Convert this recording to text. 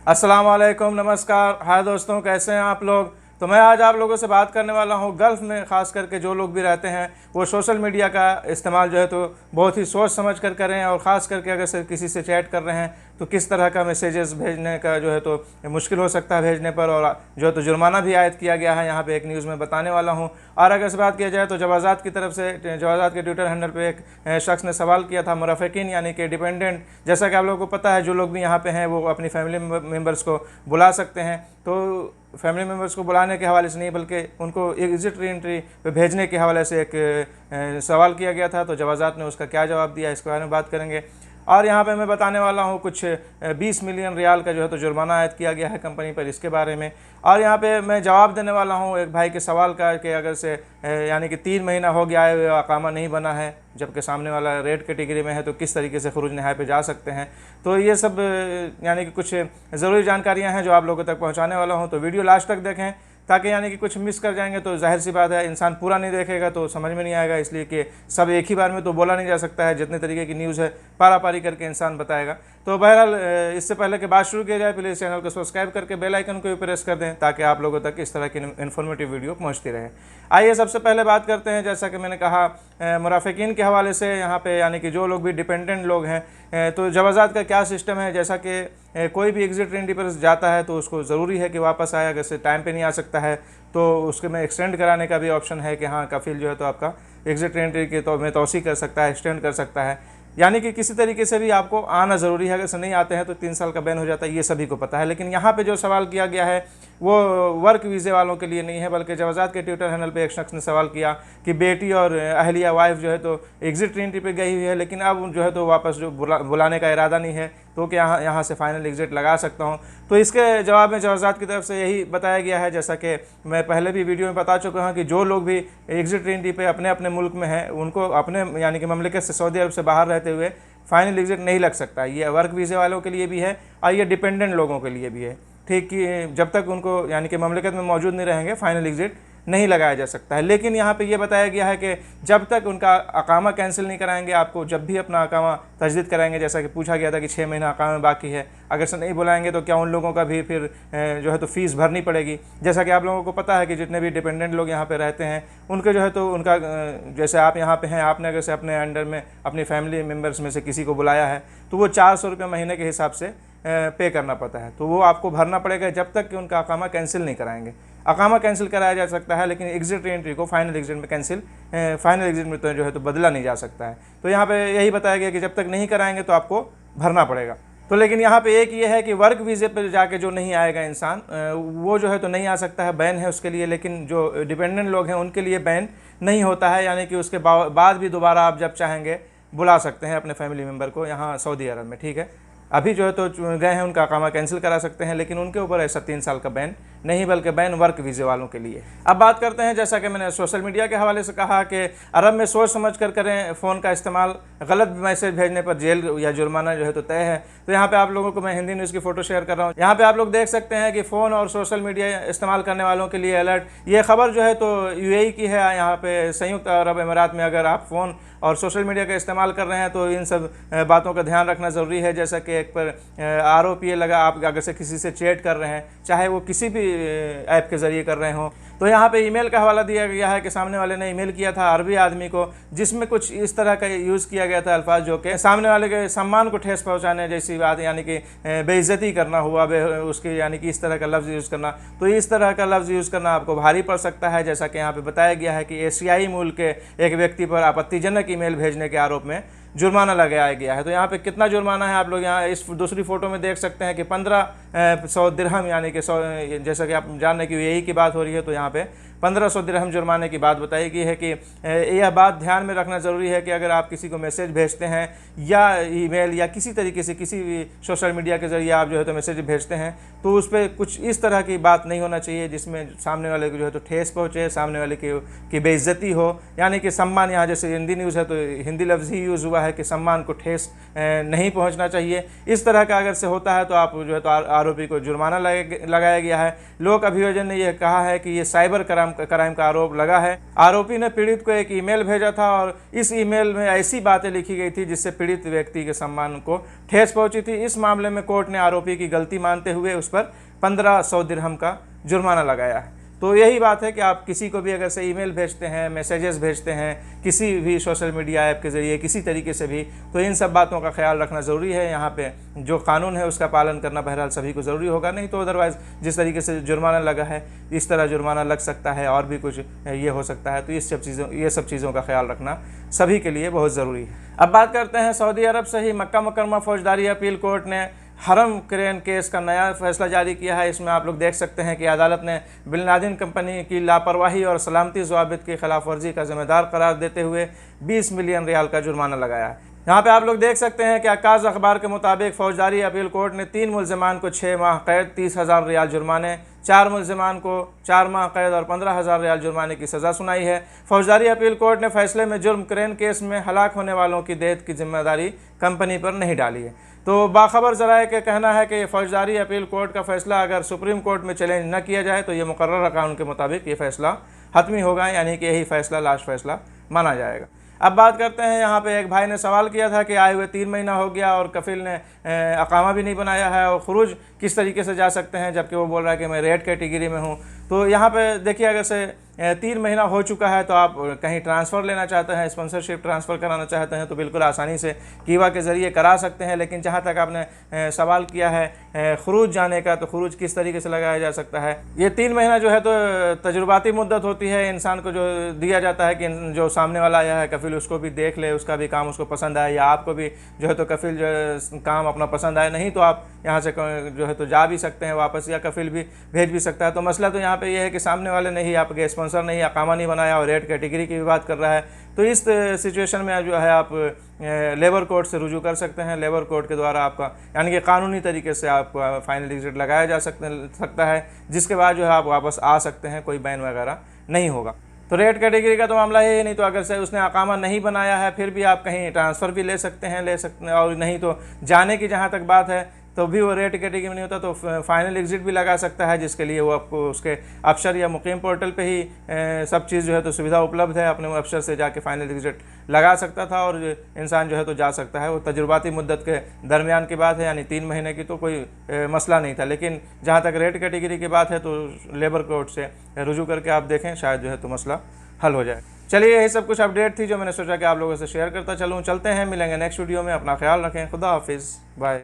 अस्सलाम वालेकुम, नमस्कार। हाय दोस्तों, कैसे हैं आप लोग। तो मैं आज आप लोगों से बात करने वाला हूं गल्फ़ में ख़ास करके जो लोग भी रहते हैं वो सोशल मीडिया का इस्तेमाल जो है तो बहुत ही सोच समझ कर करें, और ख़ास करके अगर से किसी से चैट कर रहे हैं तो किस तरह का मैसेजेस भेजने का जो है तो मुश्किल हो सकता है भेजने पर, और जो है तो जुर्माना भी आयद किया गया है यहाँ पे एक न्यूज़ में बताने वाला हूँ। और अगर से बात किया जाए तो जवाज़ात की तरफ से, जवाज़ात के ट्विटर हैंडल पे एक शख्स ने सवाल किया था, मुराफ़िकीन यानी कि डिपेंडेंट, जैसा कि आप लोगों को पता है जो लोग भी यहाँ पे हैं वो अपनी फैमिली मेम्बर्स को बुला सकते हैं। तो फैमिली मेम्बर्स को बुलाने के हवाले से नहीं बल्कि उनको एग्जिट री एंट्री पे भेजने के हवाले से एक सवाल किया गया था। तो जवाज़ात ने उसका क्या जवाब दिया, इसके बारे में बात करेंगे। और यहाँ पे मैं बताने वाला हूँ कुछ 20 मिलियन रियाल का जो है तो जुर्माना आयद किया गया है कंपनी पर, इसके बारे में। और यहाँ पे मैं जवाब देने वाला हूँ एक भाई के सवाल का कि अगर से यानी कि 3 महीना हो गया है अकामा नहीं बना है जबकि सामने वाला रेड कैटेगरी में है, तो किस तरीके से खरूज नहाय पे जा सकते हैं। तो ये सब यानी कि कुछ ज़रूरी जानकारियाँ हैं जो आप लोगों तक पहुँचाने वाला हूँ। तो वीडियो लास्ट तक देखें ताकि यानी कि कुछ मिस कर जाएंगे तो जाहिर सी बात है इंसान पूरा नहीं देखेगा तो समझ में नहीं आएगा, इसलिए कि सब एक ही बार में तो बोला नहीं जा सकता है। जितने तरीके की न्यूज़ है पारा पारी करके इंसान बताएगा। तो बहरहाल इससे पहले कि बात शुरू किया जाए प्लीज़ चैनल को सब्सक्राइब करके बेल आइकन को भी प्रेस कर दें ताकि आप लोगों तक इस तरह की इन्फॉर्मेटिव वीडियो पहुँचती रहे। आइए सबसे पहले बात करते हैं, जैसा कि मैंने कहा मुराफ़िकीन के हवाले से यहाँ पे यानी कि जो लोग भी डिपेंडेंट लोग हैं तो जवाज़ात का क्या सिस्टम है। जैसा कि कोई भी एग्जिट एंट्री पर जाता है तो उसको ज़रूरी है कि वापस आए, अगर से टाइम पे नहीं आ सकता है तो उसके में एक्सटेंड कराने का भी ऑप्शन है कि हाँ कफिल जो है तो आपका एग्जिट एंट्री के तो में तोसी कर सकता है, एक्सटेंड कर सकता है। यानी कि किसी तरीके से भी आपको आना ज़रूरी है, अगर से नहीं आते हैं तो 3 साल का बैन हो जाता है, ये सभी को पता है। लेकिन यहाँ पे जो सवाल किया गया है वो वर्क वीज़े वालों के लिए नहीं है, बल्कि जवाज़ात के ट्विटर हैंडल पे एक शख्स ने सवाल किया कि बेटी और अहलिया वाइफ जो है तो एग्जिट एंट्री पे गई हुई है लेकिन अब जो है तो वापस जो बुलाने का इरादा नहीं है, तो क्या यहाँ से फाइनल एग्जिट लगा सकता हूँ। तो इसके जवाब में जवाज़ात की तरफ से यही बताया गया है, जैसा कि मैं पहले भी वीडियो में बता चुका हूँ कि जो लोग भी एग्जिट एंट्री पे अपने अपने मुल्क में हैं उनको अपने यानी कि ममलिकत से, सऊदी अरब से बाहर रहते हुए फाइनल एग्जिट नहीं लग सकता। ये वर्क वीज़े वालों के लिए भी है और ये डिपेंडेंट लोगों के लिए भी है। ठीक कि जब तक उनको यानी कि ममलिकत में मौजूद नहीं रहेंगे फाइनल एग्जिट नहीं लगाया जा सकता है। लेकिन यहाँ पे ये बताया गया है कि जब तक उनका अकामा कैंसिल नहीं कराएंगे, आपको जब भी अपना अकामा तजदीद कराएंगे, जैसा कि पूछा गया था कि 6 महीना अकामा बाकी है, अगर से नहीं बुलाएंगे तो क्या उन लोगों का भी फिर जो है तो फ़ीस भरनी पड़ेगी। जैसा कि आप लोगों को पता है कि जितने भी डिपेंडेंट लोग यहाँ पे रहते हैं उनके जो है तो उनका जैसे आप यहाँ पे हैं, आपने अगर से अपने अंडर में अपनी फैमिली मेम्बर्स में से किसी को बुलाया है तो वो 400 रुपये महीने के हिसाब से पे करना पड़ता है, तो वो आपको भरना पड़ेगा जब तक कि उनका अकामा कैंसिल नहीं कराएंगे। अकामा कैंसिल कराया जा सकता है लेकिन एग्जिट एंट्री को फाइनल एग्जिट में फाइनल एग्जिट में तो जो है तो बदला नहीं जा सकता है। तो यहाँ पे यही बताया गया कि जब तक नहीं कराएंगे तो आपको भरना पड़ेगा। तो लेकिन यहाँ पे एक ये है कि वर्क वीज़े पर जाके जो नहीं आएगा इंसान वो जो है तो नहीं आ सकता है, बैन है उसके लिए। लेकिन जो डिपेंडेंट लोग हैं उनके लिए बैन नहीं होता है, यानी कि उसके बाद भी दोबारा आप जब चाहेंगे बुला सकते हैं अपने फैमिली मेम्बर को यहाँ सऊदी अरब में। ठीक है, अभी जो है तो गए हैं उनका अकामा कैंसिल करा सकते हैं, लेकिन उनके ऊपर ऐसा 3 साल का बैन नहीं बल्कि बैन वर्क वीज़े वालों के लिए। अब बात करते हैं, जैसा कि मैंने सोशल मीडिया के हवाले से कहा कि अरब में सोच समझ कर करें फ़ोन का इस्तेमाल, गलत मैसेज भेजने पर जेल या जुर्माना जो है तो तय है। तो यहाँ पे आप लोगों को मैं हिंदी न्यूज़ की फ़ोटो शेयर कर रहा हूँ। यहाँ पे आप लोग देख सकते हैं कि फ़ोन और सोशल मीडिया इस्तेमाल करने वालों के लिए अलर्ट। ये खबर जो है तो UAE की है, यहाँ पे संयुक्त अरब अमीरात में अगर आप फ़ोन और सोशल मीडिया का इस्तेमाल कर रहे हैं तो इन सब बातों का ध्यान रखना ज़रूरी है। जैसा कि एक पर ROPA लगा, आप अगर से किसी से चैट कर रहे हैं चाहे वो किसी भी ऐप के ज़रिए कर रहे हों, तो यहाँ पे ईमेल का हवाला दिया गया है कि सामने वाले ने ईमेल किया था अरबी आदमी को, जिसमें कुछ इस तरह का यूज़ किया गया था अल्फाज जो कि सामने वाले के सम्मान को ठेस पहुँचाने जैसी बात, यानी कि बेइज्जती करना हुआ उसकी, यानी कि इस तरह का लफ्ज़ यूज़ करना। तो इस तरह का लफ्ज़ यूज़ करना आपको भारी पड़ सकता है। जैसा कि यहाँ पे बताया गया है कि एशियाई मूल के एक व्यक्ति पर आपत्तिजनक ईमेल भेजने के आरोप में जुर्माना लगाया गया है। तो यहाँ पे कितना जुर्माना है आप लोग यहाँ इस दूसरी फ़ोटो में देख सकते हैं कि 1500 दिरहम, यानी कि 100, जैसा कि आप जान रहे कि यही की बात हो रही है, तो यहाँ पे 1500 दिरहम जुर्माने की बात बताई गई है। कि यह बात ध्यान में रखना ज़रूरी है कि अगर आप किसी को मैसेज भेजते हैं या ईमेल या किसी तरीके से किसी भी सोशल मीडिया के ज़रिए आप जो है तो मैसेज भेजते हैं तो उस पर कुछ इस तरह की बात नहीं होना चाहिए जिसमें सामने वाले को जो है तो ठेस पहुँचे, सामने वाले की बेइज्जती हो। यानी कि सम्मान, यहाँ जैसे हिंदी न्यूज़ है तो हिंदी लफ्ज़ ही यूज़ हुआ है कि सम्मान को ठेस नहीं पहुँचना चाहिए। इस तरह का अगर से होता है तो आप जो है तो आरोपी को जुर्माना लगाया गया है। लोक अभियोजन ने यह कहा है कि ये साइबर करामत क्राइम का आरोप लगा है। आरोपी ने पीड़ित को एक ईमेल भेजा था और इस ईमेल में ऐसी बातें लिखी गई थी जिससे पीड़ित व्यक्ति के सम्मान को ठेस पहुंची थी। इस मामले में कोर्ट ने आरोपी की गलती मानते हुए उस पर 1500 दिरहम का जुर्माना लगाया है। तो यही बात है कि आप किसी को भी अगर से ईमेल भेजते हैं, मैसेजेस भेजते हैं किसी भी सोशल मीडिया ऐप के ज़रिए किसी तरीके से भी, तो इन सब बातों का ख्याल रखना ज़रूरी है। यहाँ पे जो कानून है उसका पालन करना बहरहाल सभी को ज़रूरी होगा, नहीं तो अदरवाइज़ जिस तरीके से जुर्माना लगा है इस तरह जुर्माना लग सकता है और भी कुछ ये हो सकता है। तो ये सब चीज़ों का ख्याल रखना सभी के लिए बहुत ज़रूरी है। अब बात करते हैं सऊदी अरब से ही मक्का मुकर्रमा फौजदारी अपील कोर्ट ने हरम क्रेन केस का नया फैसला जारी किया है। इसमें आप लोग देख सकते हैं कि अदालत ने बिन लादेन कंपनी की लापरवाही और सलामती ज़वाबित की खिलाफ वर्जी का जिम्मेदार करार देते हुए 20 मिलियन रियाल का जुर्माना लगाया है। यहाँ पे आप लोग देख सकते हैं कि अक्काज़ अखबार के मुताबिक फौजदारी अपील कोर्ट ने 3 मुल्ज़िमान को 6 माह कैद, 30,000 रियाल जुर्माने, 4 मुल्ज़िमान को 4 माह कैद और 15,000 रियाल जुर्माने की सज़ा सुनाई है। फौजदारी अपील कोर्ट ने फैसले में जुर्म क्रेन केस में हलाक होने वालों की देत की जिम्मेदारी कंपनी पर नहीं डाली है। तो बाखबर ज़राए का कहना है कि फौजदारी अपील कोर्ट का फैसला अगर सुप्रीम कोर्ट में चैलेंज न किया जाए तो ये मुकर्रर कानून के मुताबिक ये फैसला हतमी होगा, यानी कि यही फैसला लास्ट फैसला माना जाएगा। अब बात करते हैं, यहाँ पे एक भाई ने सवाल किया था कि आए हुए 3 महीना हो गया और कफिल ने अकामा भी नहीं बनाया है और खुरूज किस तरीके से जा सकते हैं, जबकि वो बोल रहा है कि मैं रेड कैटेगरी में हूँ। तो यहाँ पे देखिए, अगर से 3 महीना हो चुका है तो आप कहीं ट्रांसफ़र लेना चाहते हैं, स्पॉन्सरशिप ट्रांसफ़र कराना चाहते हैं तो बिल्कुल आसानी से कीवा के ज़रिए करा सकते हैं। लेकिन जहाँ तक आपने सवाल किया है खुरूज जाने का, तो खुरूज किस तरीके से लगाया जा सकता है। ये 3 महीना जो है तो तजुर्बाती मुद्दत होती है, इंसान को जो दिया जाता है कि जो सामने वाला आया है कफिल उसको भी देख ले, उसका भी काम उसको पसंद आए, या आपको भी जो है तो कफिल जो काम अपना पसंद आए, नहीं तो आप यहाँ से जो है तो जा भी सकते हैं वापस, या कफिल भी भेज भी सकता है। तो मसला तो यहाँ पे ये है कि सामने वाले ने ही आपके स्पॉन्सर नहीं, अकामा नहीं बनाया और रेड कैटेगरी की भी बात कर रहा है। तो इस सिचुएशन में जो है आप लेबर कोर्ट से रुजू कर सकते हैं। लेबर कोर्ट के द्वारा आपका यानी कि कानूनी तरीके से आपका फाइनल एग्जिट लगाया जा सकता है, जिसके बाद जो है आप वापस आ सकते हैं, कोई बैन वगैरह नहीं होगा। तो रेड कैटेगरी का तो मामला है ही नहीं। तो अगर से उसने अकामा नहीं बनाया है फिर भी आप कहीं ट्रांसफ़र भी ले सकते हैं, और नहीं तो जाने की जहाँ तक बात है तो भी वो रेड कैटेगरी में नहीं होता, तो फाइनल एग्जिट भी लगा सकता है, जिसके लिए वो आपको उसके अफसर या मुकीम पोर्टल पे ही सब चीज़ जो है तो सुविधा उपलब्ध है। अपने अफसर से जाके फाइनल एग्जिट लगा सकता था और इंसान जो है तो जा सकता है। वो तजुर्बाती मुद्दत के दरमियान की बात है, यानी 3 महीने की, तो कोई मसला नहीं था। लेकिन जहाँ तक रेड कैटेगरी की बात है तो लेबर कोर्ट से रुजू करके आप देखें, शायद जो है तो मसला हल हो जाए। चलिए, यही सब कुछ अपडेट थी जो मैंने सोचा कि आप लोगों से शेयर करता चलूँ। चलते हैं, मिलेंगे नेक्स्ट वीडियो में। अपना ख्याल रखें। खुदा हाफिज़, बाय।